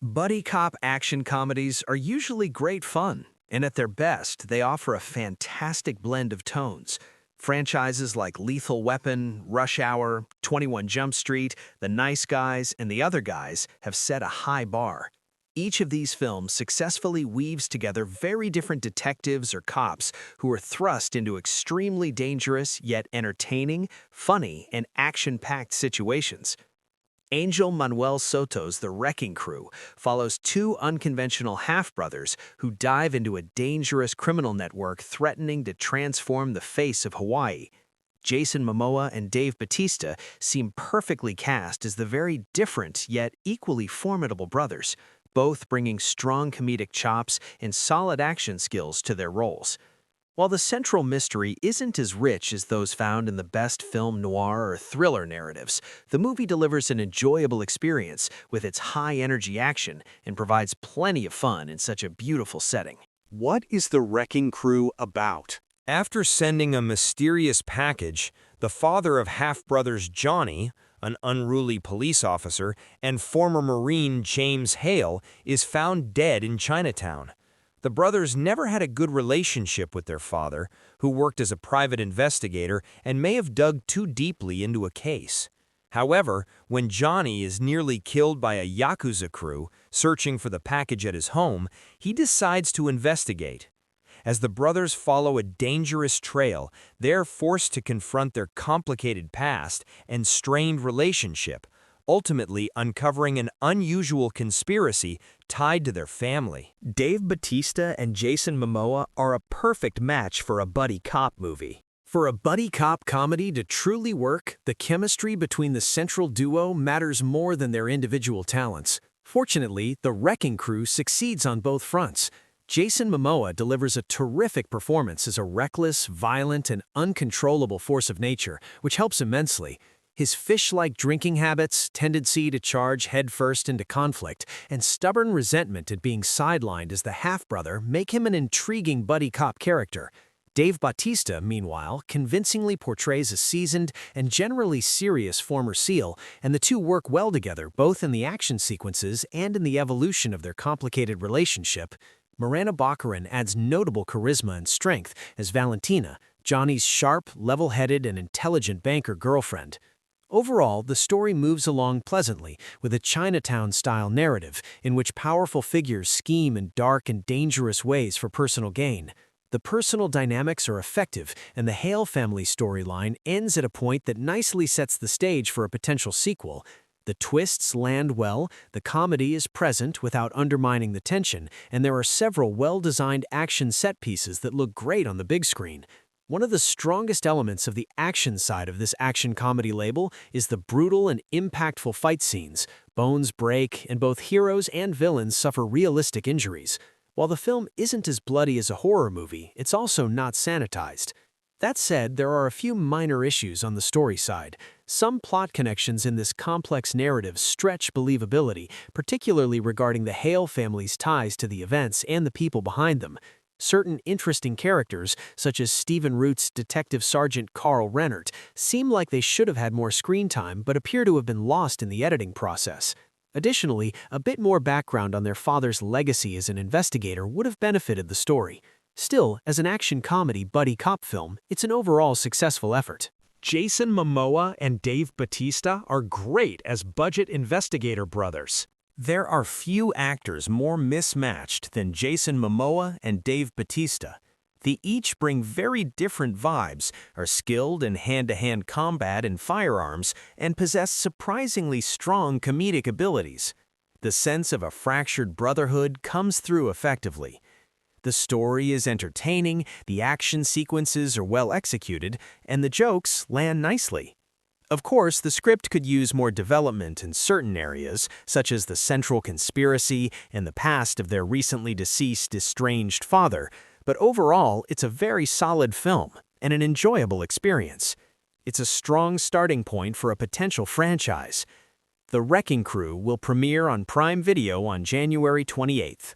Buddy cop action comedies are usually great fun, and at their best, they offer a fantastic blend of tones. Franchises like Lethal Weapon, Rush Hour, 21 Jump Street, The Nice Guys, and The Other Guys have set a high bar. Each of these films successfully weaves together very different detectives or cops who are thrust into extremely dangerous yet entertaining, funny, and action-packed situations. Angel Manuel Soto's The Wrecking Crew follows two unconventional half-brothers who dive into a dangerous criminal network threatening to transform the face of Hawaii. Jason Momoa and Dave Bautista seem perfectly cast as the very different yet equally formidable brothers, both bringing strong comedic chops and solid action skills to their roles. While the central mystery isn't as rich as those found in the best film noir or thriller narratives, the movie delivers an enjoyable experience with its high-energy action and provides plenty of fun in such a beautiful setting. What is the Wrecking Crew about? After sending a mysterious package, the father of half-brothers Johnny, an unruly police officer, and former Marine James Hale, is found dead in Chinatown. The brothers never had a good relationship with their father, who worked as a private investigator and may have dug too deeply into a case. However, when Johnny is nearly killed by a Yakuza crew searching for the package at his home, he decides to investigate. As the brothers follow a dangerous trail, they're forced to confront their complicated past and strained relationship, ultimately uncovering an unusual conspiracy tied to their family. Dave Bautista and Jason Momoa are a perfect match for a buddy cop movie. For a buddy cop comedy to truly work, the chemistry between the central duo matters more than their individual talents. Fortunately, The Wrecking Crew succeeds on both fronts. Jason Momoa delivers a terrific performance as a reckless, violent, and uncontrollable force of nature, which helps immensely. His fish-like drinking habits, tendency to charge headfirst into conflict, and stubborn resentment at being sidelined as the half-brother make him an intriguing buddy cop character. Dave Bautista, meanwhile, convincingly portrays a seasoned and generally serious former SEAL, and the two work well together both in the action sequences and in the evolution of their complicated relationship. Morena Baccarin adds notable charisma and strength as Valentina, Johnny's sharp, level-headed, and intelligent banker girlfriend. Overall, the story moves along pleasantly with a Chinatown-style narrative in which powerful figures scheme in dark and dangerous ways for personal gain. The personal dynamics are effective, and the Hale family storyline ends at a point that nicely sets the stage for a potential sequel. The twists land well, the comedy is present without undermining the tension, and there are several well-designed action set pieces that look great on the big screen. One of the strongest elements of the action side of this action comedy label is the brutal and impactful fight scenes. Bones break, and both heroes and villains suffer realistic injuries. While the film isn't as bloody as a horror movie, it's also not sanitized. That said, there are a few minor issues on the story side. Some plot connections in this complex narrative stretch believability, particularly regarding the Hale family's ties to the events and the people behind them. Certain interesting characters, such as Stephen Root's Detective Sergeant Carl Rennert, seem like they should have had more screen time but appear to have been lost in the editing process. Additionally, a bit more background on their father's legacy as an investigator would have benefited the story. Still, as an action comedy buddy cop film, it's an overall successful effort. Jason Momoa and Dave Bautista are great as budget investigator brothers. There are few actors more mismatched than Jason Momoa and Dave Bautista. They each bring very different vibes, are skilled in hand-to-hand combat and firearms, and possess surprisingly strong comedic abilities. The sense of a fractured brotherhood comes through effectively. The story is entertaining, the action sequences are well executed, and the jokes land nicely. Of course, the script could use more development in certain areas, such as the central conspiracy and the past of their recently deceased estranged father, but overall, it's a very solid film and an enjoyable experience. It's a strong starting point for a potential franchise. The Wrecking Crew will premiere on Prime Video on January 28th.